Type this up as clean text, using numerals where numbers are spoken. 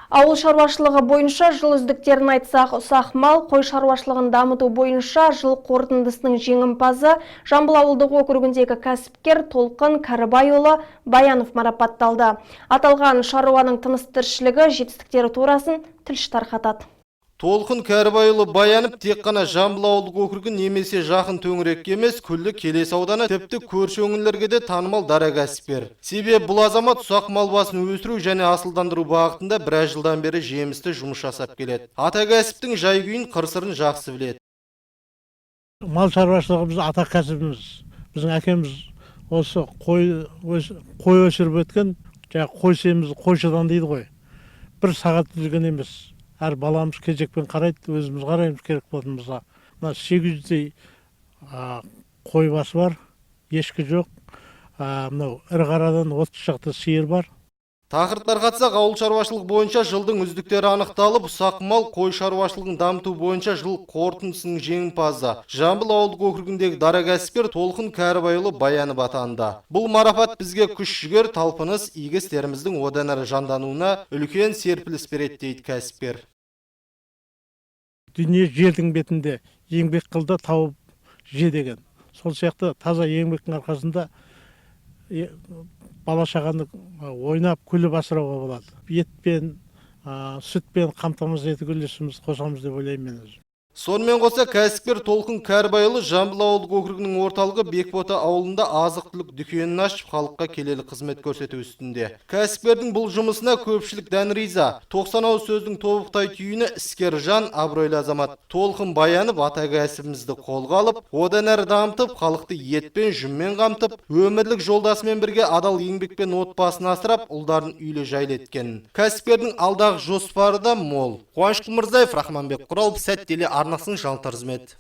Ауыл шаруашылығы бойынша жыл үздіктерін айтсақ, ұсақ мал, қой шаруашылығын дамыту бойынша жыл қорытындысының жеңімпазы Жамбыл ауылдық округіндегі кәсіпкер Толқын Кәрібайұлы Баянов марапатталды. Аталған шаруаның тыныс-тіршілігі жетістіктері турасын тілші тарқатады. Толқын Кәрібайұлы Баянов тек қана Жамбыл ауылдық округі немесе жақын төңірекке емес, күллі Келес ауданы, тіпті көрші өңірлерге де танымал дара кәсіпкер. Себебі бұл азамат ұсақ мал басын өсіру және асылдандыру бағытында біраз жылдан бері жемісті жұмыс жасап келеді. Ата кәсіптің жай-күйін, қыр-сырын жақсы біледі. Мал шаруашылығы біз ата кәсібіміз. Біздің әкеміз осы қой өсіріп өткен, қой семіз қойшыдан дейді ғой. Бір сағат жүрген емес. Әр баламыз кезекпен қарайды, өзіміз қараймыз керек болатын болса. Мына 800-дей қой басы бар, ешкі жоқ. Мынау ірі қарадан 30 шақты сиыр бар. Тақырыптар қатсақ, ауыл шаруашылық бойынша жылдың үздіктері анықталып, ұсақ мал, қой шаруашылығын дамыту бойынша жыл қорытындысының жеңімпазы Жамбыл ауылдық округіндегі дара кәсіпкер Толқын Кәрібайұлы Баянов атанды. Бұл марапат бізге күш-жігер, талпыныс, игі істеріміздің одан әрі жандануына үлкен серпіліс береді дейді кәсіпкер. Дүние жердің бетінде еңбек қылды, тауып же деген. Сол сияқты таза еңбектің арқасында бала-шағаны ойнап күліп асырауға болады. Етпен, сүтпен қамтамасыз етуге үлесімізді қосамыз деп ойлаймын мен өзім. Сонымен қоса кәсіпкер Толқын Кәрібайұлы Жамбыл ауылдық округінің орталығы Бекбота ауылында азық-түлік дүкенін ашып, халыққа келелі қызмет көрсету үстінде. Кәсіпкердің бұл жұмысына көпшілік дән риза. 90 ауыз сөздің тобықтай түйіні іскер жан, абыройлы азамат Толқын Баянов ата кәсібімізді қолға алып, одан әрі дамытып, халықты етпен, жүнмен қамтып, өмірлік жолдасымен бірге адал еңбекпен отбасын асырап, ұлдарын үйлі жайлы еткен. Кәсіпкердің алдағы жоспары да мол. Қуаныш Мырзаев, Рахманбек Құралов, Сәт теле арнасын жаңалықтар қызметі.